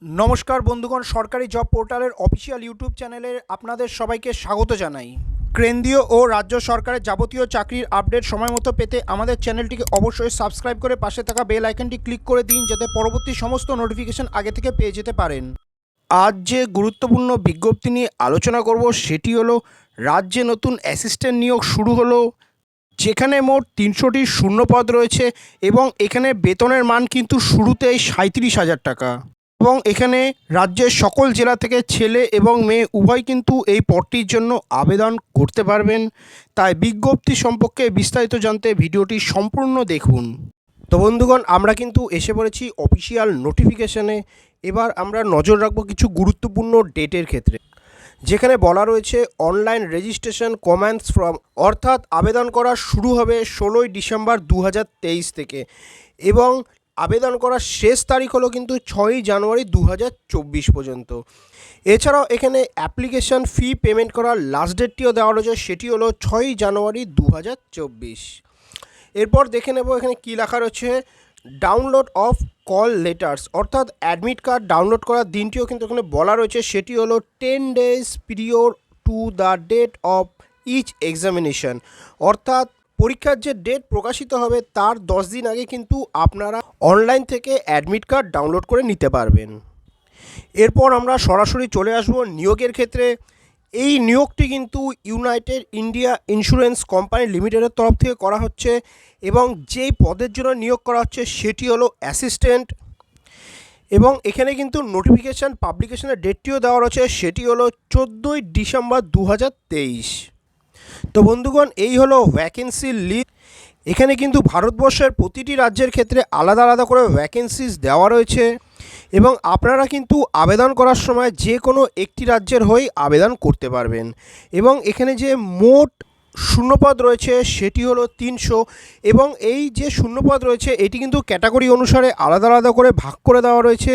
নমস্কার বন্ধুগণ, সরকারি জব পোর্টালের অফিসিয়াল ইউটিউব চ্যানেলে আপনাদের সবাইকে স্বাগত জানাই। কেন্দ্রীয় ও রাজ্য সরকারের যাবতীয় চাকরির আপডেট সময় মতো পেতে আমাদের চ্যানেলটিকে অবশ্যই সাবস্ক্রাইব করে পাশে থাকা বেল আইকনটি ক্লিক করে দিন, যাতে পরবর্তী সমস্ত নোটিফিকেশন আগে থেকে পেয়ে যেতে পারেন। আজ যে গুরুত্বপূর্ণ বিজ্ঞপ্তি নিয়ে আলোচনা করব সেটি হলো রাজ্যে নতুন অ্যাসিস্ট্যান্ট নিয়োগ শুরু হলো, যেখানে মোট 300টি শূন্যপদ রয়েছে এবং এখানে বেতনের মান কিন্তু শুরুতেই 37,000 টাকা। এবং এখানে রাজ্যের সকল জেলা থেকে ছেলে এবং মেয়ে উভয় কিন্তু এই পদটির জন্য আবেদন করতে পারবেন। তাই বিজ্ঞপ্তি সম্পর্কে বিস্তারিত জানতে ভিডিওটি সম্পূর্ণ দেখুন। তো বন্ধুগণ, আমরা কিন্তু এসে পড়েছি অফিসিয়াল নোটিফিকেশনে। এবার আমরা নজর রাখবো কিছু গুরুত্বপূর্ণ ডেটের ক্ষেত্রে, যেখানে বলা রয়েছে অনলাইন রেজিস্ট্রেশন কমেন্স ফ্রম, অর্থাৎ আবেদন করা শুরু হবে 16ই ডিসেম্বর 2023 থেকে এবং আবেদন করার শেষ তারিখ হলো কিন্তু 6ই জানুয়ারি 2024 পর্যন্ত। এছাড়াও এখানে অ্যাপ্লিকেশন ফি পেমেন্ট করার লাস্ট ডেটটিও দেওয়া রয়েছে, সেটি হলো 6ই জানুয়ারি 2024। এরপর দেখে নেব এখানে কী লেখা রয়েছে। ডাউনলোড অফ কল লেটার্স, অর্থাৎ অ্যাডমিট কার্ড ডাউনলোড করার দিনটিও কিন্তু এখানে বলা রয়েছে, সেটি হলো 10 days period to the date of each examination, অর্থাৎ পরীক্ষার যে ডেট প্রকাশিত হবে তার 10 দিন আগে কিন্তু আপনারা অনলাইন থেকে অ্যাডমিট কার্ড ডাউনলোড করে নিতে পারবেন। এরপর আমরা সরাসরি চলে আসব নিয়োগের ক্ষেত্রে। এই নিয়োগটি কিন্তু ইউনাইটেড ইন্ডিয়া ইন্স্যুরেন্স কোম্পানি লিমিটেডের তরফ থেকে করা হচ্ছে এবং যেই পদের জন্য নিয়োগ করা হচ্ছে সেটি হলো অ্যাসিস্ট্যান্ট। এবং এখানে কিন্তু নোটিফিকেশান পাবলিকেশনের ডেটটিও দেওয়া রয়েছে, সেটি হলো 14ই ডিসেম্বর 2023। তো বন্ধুগণ, এই হলো ভ্যাকেন্সি লিস্ট। এখানে কিন্তু ভারতবর্ষের প্রতিটি রাজ্যের ক্ষেত্রে আলাদা আলাদা করে ভ্যাকেন্সিস দেওয়া রয়েছে এবং আপনারা কিন্তু আবেদন করার সময় যে কোনো একটি রাজ্যের হয়েই আবেদন করতে পারবেন। এবং এখানে যে মোট শূন্যপদ রয়েছে সেটি হলো 300 এবং এই যে শূন্যপদ রয়েছে এটি কিন্তু ক্যাটাগরি অনুসারে আলাদা আলাদা করে ভাগ করে দেওয়া রয়েছে,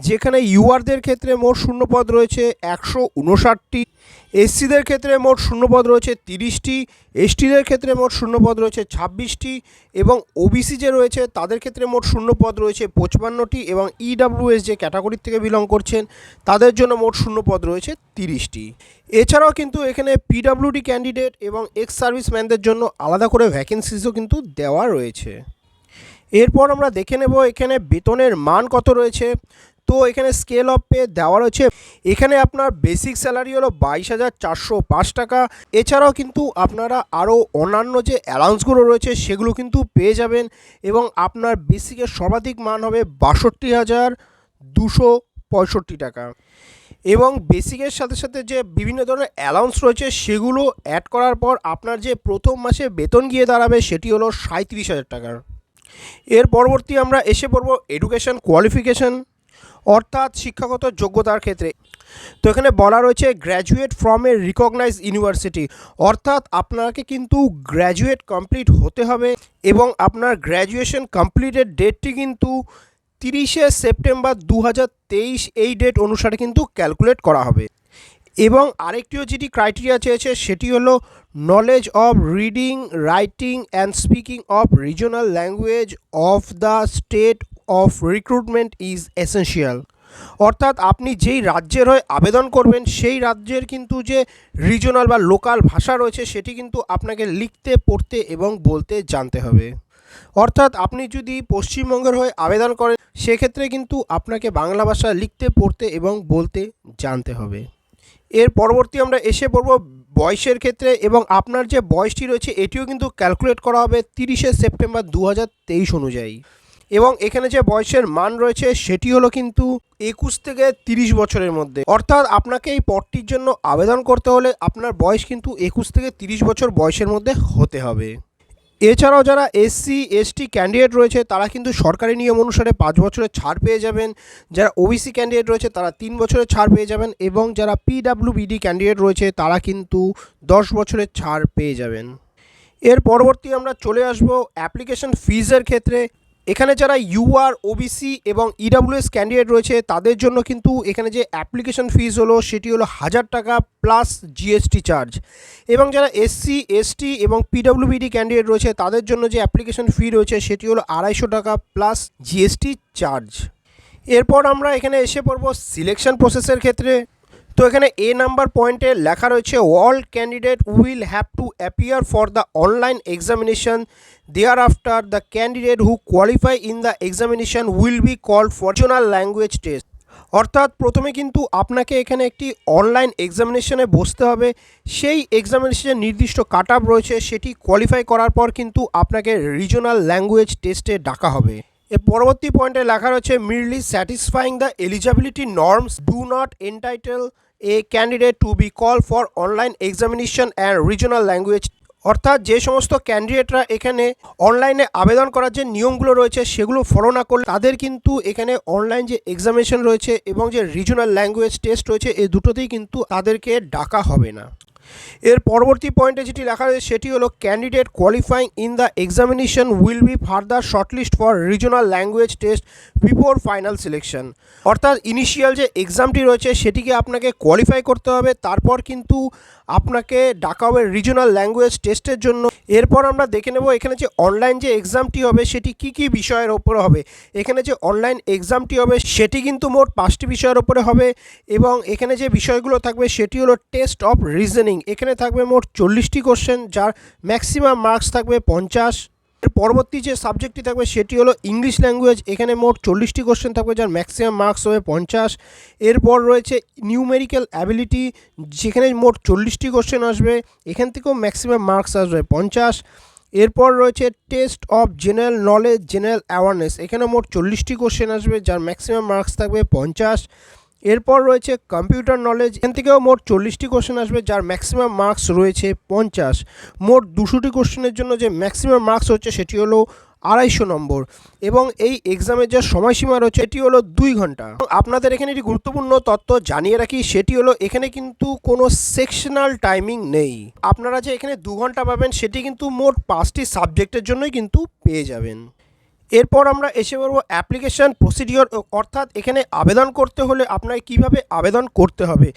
যেখানে ইউআরদের ক্ষেত্রে মোট শূন্যপদ রয়েছে 159টি, এসসিদের ক্ষেত্রে মোট শূন্যপদ রয়েছে 30টি, এসটিদের ক্ষেত্রে মোট শূন্যপদ রয়েছে 26টি এবং ওবিসি যে রয়েছে তাদের ক্ষেত্রে মোট শূন্যপদ রয়েছে 55টি এবং ইডাব্লিউএস যে ক্যাটাগরির থেকে বিলং করছেন তাদের জন্য মোট শূন্যপদ রয়েছে 30টি। এছাড়াও কিন্তু এখানে পিডাব্লিউডি ক্যান্ডিডেট এবং এক্স সার্ভিসম্যানদের জন্য আলাদা করে ভ্যাকেন্সিসও কিন্তু দেওয়া রয়েছে। এরপর আমরা দেখে নেব এখানে বেতনের মান কত রয়েছে। তো এখানে স্কেল অফ পে দেওয়া রয়েছে। এখানে আপনার বেসিক স্যালারি হলো 22,405 টাকা। এছাড়াও কিন্তু আপনারা আরও অন্যান্য যে অ্যালাউন্সগুলো রয়েছে সেগুলো কিন্তু পেয়ে যাবেন এবং আপনার বেসিকের সর্বাধিক মান হবে 62,265 টাকা। এবং বেসিকের সাথে সাথে যে বিভিন্ন ধরনের অ্যালাউন্স রয়েছে সেগুলো অ্যাড করার পর আপনার যে প্রথম মাসে বেতন গিয়ে দাঁড়াবে সেটি হলো 37,000 টাকার। এর পরবর্তী আমরা এসে পড়ব এডুকেশন কোয়ালিফিকেশন, অর্থাৎ শিক্ষাগত যোগ্যতার ক্ষেত্রে। তো এখানে বলা রয়েছে graduate from a recognised university, অর্থাৎ আপনাকে কিন্তু গ্র্যাজুয়েট কমপ্লিট হতে হবে এবং আপনার গ্র্যাজুয়েশন কমপ্লিটের ডেটটি কিন্তু 30শে সেপ্টেম্বর 2023 এই ডেট অনুসারে কিন্তু ক্যালকুলেট করা হবে। এবং আরেকটিও যেটি ক্রাইটেরিয়া চেয়েছে সেটি হলো knowledge of reading, writing and speaking of regional language of the state of recruitment is essential, অর্থাৎ আপনি যেই রাজ্যের হয়ে আবেদন করবেন সেই রাজ্যের কিন্তু যে রিজনাল বা লোকাল ভাষা রয়েছে সেটি কিন্তু আপনাকে লিখতে, পড়তে এবং বলতে জানতে হবে। অর্থাৎ আপনি যদি পশ্চিমবঙ্গের হয়ে আবেদন করেন সেক্ষেত্রে কিন্তু আপনাকে বাংলা ভাষা লিখতে, পড়তে এবং বলতে জানতে হবে। এর পরবর্তী আমরা এসে পড়ব বয়সের ক্ষেত্রে এবং আপনার যে বয়সটি রয়েছে এটিও কিন্তু ক্যালকুলেট করা হবে 30শে সেপ্টেম্বর 2023 অনুযায়ী। এবং এখানে যে বয়সের মান রয়েছে সেটি হলো কিন্তু 21 থেকে 30 বছরের মধ্যে, অর্থাৎ আপনাকে এই পদটির জন্য আবেদন করতে হলে আপনার বয়স কিন্তু 21 থেকে 30 বছর বয়সের মধ্যে হতে হবে। এছাড়াও যারা এসসি এসটি ক্যান্ডিডেট রয়েছে তারা কিন্তু সরকারি নিয়ম অনুসারে 5 বছরের ছাড় পেয়ে যাবেন, যারা ওবিসি ক্যান্ডিডেট রয়েছে তারা 3 বছরের ছাড় পেয়ে যাবেন এবং যারা পিডাব্লিউবিডি ক্যান্ডিডেট রয়েছে তারা কিন্তু 10 বছরের ছাড় পেয়ে যাবেন। এর পরবর্তী আমরা চলে আসব অ্যাপ্লিকেশন ফিজের ক্ষেত্রে। এখানে যারা ইউআর, ওবিসি এবং ইডাব্লিউএস ক্যান্ডিডেট রয়েছে তাদের জন্য কিন্তু এখানে যে অ্যাপ্লিকেশন ফিজ হলো সেটি হলো 1000 টাকা প্লাস জিএসটি চার্জ। এবং যারা এসসি এসটি এবং পিডাব্লিউবিডি ক্যান্ডিডেট রয়েছে তাদের জন্য যে অ্যাপ্লিকেশন ফি রয়েছে সেটি হলো 250 টাকা প্লাস জিএসটি চার্জ। এরপর আমরা এখানে এসে পড়বো সিলেকশন প্রসেসের ক্ষেত্রে। তো এখানে এ নাম্বার পয়েন্টে লেখা রয়েছে all candidate will have to appear for the online examination, thereafter the candidate who qualify in the examination will be called for regional language test. অর্থাৎ প্রথমে কিন্তু আপনাকে এখানে একটি অনলাইন এক্সামিনেশনে বসতে হবে, সেই এক্সামিনেশনের নির্দিষ্ট কাট অফ রয়েছে, সেটি কোয়ালিফাই করার পর কিন্তু আপনাকে রিজনাল ল্যাঙ্গুয়েজ টেস্টে ডাকা হবে। এর পরবর্তী পয়েন্টে লেখা রয়েছে merely satisfying the eligibility norms do not entitle a candidate to be call for online examination and regional language. অর্থাৎ যে সমস্ত ক্যান্ডিডেটরা এখানে অনলাইনে আবেদন করার যে নিয়মগুলো রয়েছে সেগুলো ফলো না করলে তাদের কিন্তু এখানে অনলাইন যে এক্সামিনেশন রয়েছে এবং যে রিজনাল ল্যাঙ্গুয়েজ টেস্ট রয়েছে এই দুটোতেই কিন্তু তাদেরকে ডাকা হবে না। এর পরবর্তী পয়েন্টে যেটি লেখা রয়েছে সেটি হলো candidate qualifying in the examination will B further shortlist for regional language test before final selection. অর্থাৎ ইনিশিয়াল যে এক্সামটি রয়েছে সেটিকে আপনাকে কোয়ালিফাই করতে হবে, তারপর কিন্তু আপনাকে ডাকা হবে রিজনাল ল্যাঙ্গুয়েজ টেস্টের জন্য। এরপর আমরা দেখে নেব এখানে যে অনলাইন যে এক্সামটি হবে সেটি কি কি বিষয়ের ওপরে হবে। এখানে যে অনলাইন এক্সামটি হবে সেটি কিন্তু মোট 5টি বিষয়ের ওপরে হবে এবং এখানে যে বিষয়গুলো থাকবে সেটি হলো টেস্ট অফ রিজনিং। এখানে থাকবে মোট 40টি কোশ্চেন, যার ম্যাক্সিমাম মার্কস থাকবে 50। এর পরবর্তী যে সাবজেক্টটি থাকবে সেটি হলো ইংলিশ ল্যাঙ্গুয়েজ। এখানে মোট 40টি কোশ্চেন থাকবে, যার ম্যাক্সিমাম মার্কস হবে 50। এরপর রয়েছে নিউমেরিক্যাল অ্যাবিলিটি, যেখানে মোট 40টি কোশ্চেন আসবে, এখান থেকেও ম্যাক্সিমাম মার্কস আসবে 50। এরপর রয়েছে test of general knowledge general awareness, এখানে মোট 40টি কোশ্চেন আসবে, যার ম্যাক্সিমাম মার্কস থাকবে 50। এরপর রয়েছে কম্পিউটার নলেজ, এখান থেকেও মোট 40টি কোশ্চেন আসবে, যার ম্যাক্সিমাম মার্কস রয়েছে 50। মোট 200টি কোশ্চেনের জন্য যে ম্যাক্সিমাম মার্কস হচ্ছে সেটি হলো 250 নম্বর এবং এই এক্সামের যে সময়সীমা রয়েছে এটি হলো 2 ঘন্টা। আপনাদের এখানে একটি গুরুত্বপূর্ণ তথ্য জানিয়ে রাখি, সেটি হলো এখানে কিন্তু কোনো সেকশনাল টাইমিং নেই। আপনারা যে এখানে 2 ঘন্টা পাবেন সেটি কিন্তু মোট 5টি সাবজেক্টের জন্যই কিন্তু পেয়ে যাবেন। এরপর আমরা এসে পড়ব অ্যাপ্লিকেশান প্রসিডিওর, অর্থাৎ এখানে আবেদন করতে হলে আপনাকে কীভাবে আবেদন করতে হবে।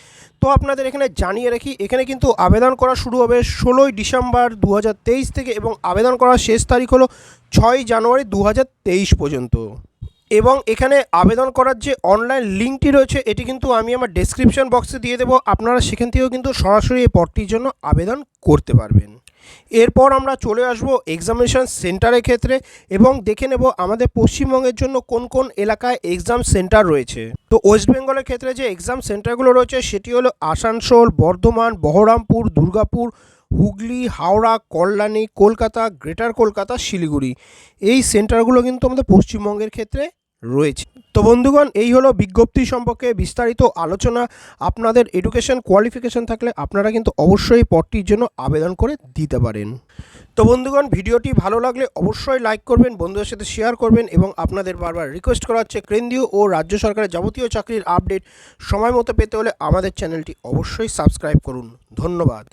তো আপনাদের এখানে জানিয়ে রাখি, এখানে কিন্তু আবেদন করা শুরু হবে 16ই ডিসেম্বর 2023 থেকে এবং আবেদন করার শেষ তারিখ হলো 6ই জানুয়ারি 2023 পর্যন্ত। এবং এখানে আবেদন করার যে অনলাইন লিঙ্কটি রয়েছে এটি কিন্তু আমি আমার ডেসক্রিপশন বক্সে দিয়ে দেবো, আপনারা সেখান থেকেও কিন্তু সরাসরি এই পদটির জন্য আবেদন করতে পারবেন। এরপর আমরা চলে আসব এক্সামিনেশন সেন্টারের ক্ষেত্রে এবং দেখে নেব আমাদের পশ্চিমবঙ্গের জন্য কোন কোন এলাকায় এক্সাম সেন্টার রয়েছে। তো ওয়েস্ট বেঙ্গলের ক্ষেত্রে যে এক্সাম সেন্টারগুলো রয়েছে সেটি হলো আসানসোল, বর্ধমান, বহরমপুর, দুর্গাপুর, হুগলি, হাওড়া, কল্যাণী, কলকাতা, গ্রেটার কলকাতা, শিলিগুড়ি। এই সেন্টারগুলো কিন্তু আমাদের পশ্চিমবঙ্গের ক্ষেত্রে রয়েছে। তো বন্ধুগণ, এই হলো বিজ্ঞপ্তি সম্পর্কে বিস্তারিত আলোচনা। আপনাদের এডুকেশন কোয়ালিফিকেশন থাকলে আপনারা কিন্তু অবশ্যই পদটির জন্য আবেদন করে দিতে পারেন। তো বন্ধুগণ, ভিডিওটি ভালো লাগলে অবশ্যই লাইক করবেন, বন্ধুদের সাথে শেয়ার করবেন এবং আপনাদের বারবার রিকোয়েস্ট করা হচ্ছে কেন্দ্রীয় ও রাজ্য সরকারের যাবতীয় চাকরির আপডেট সময় মতো পেতে হলে আমাদের চ্যানেলটি অবশ্যই সাবস্ক্রাইব করুন। ধন্যবাদ।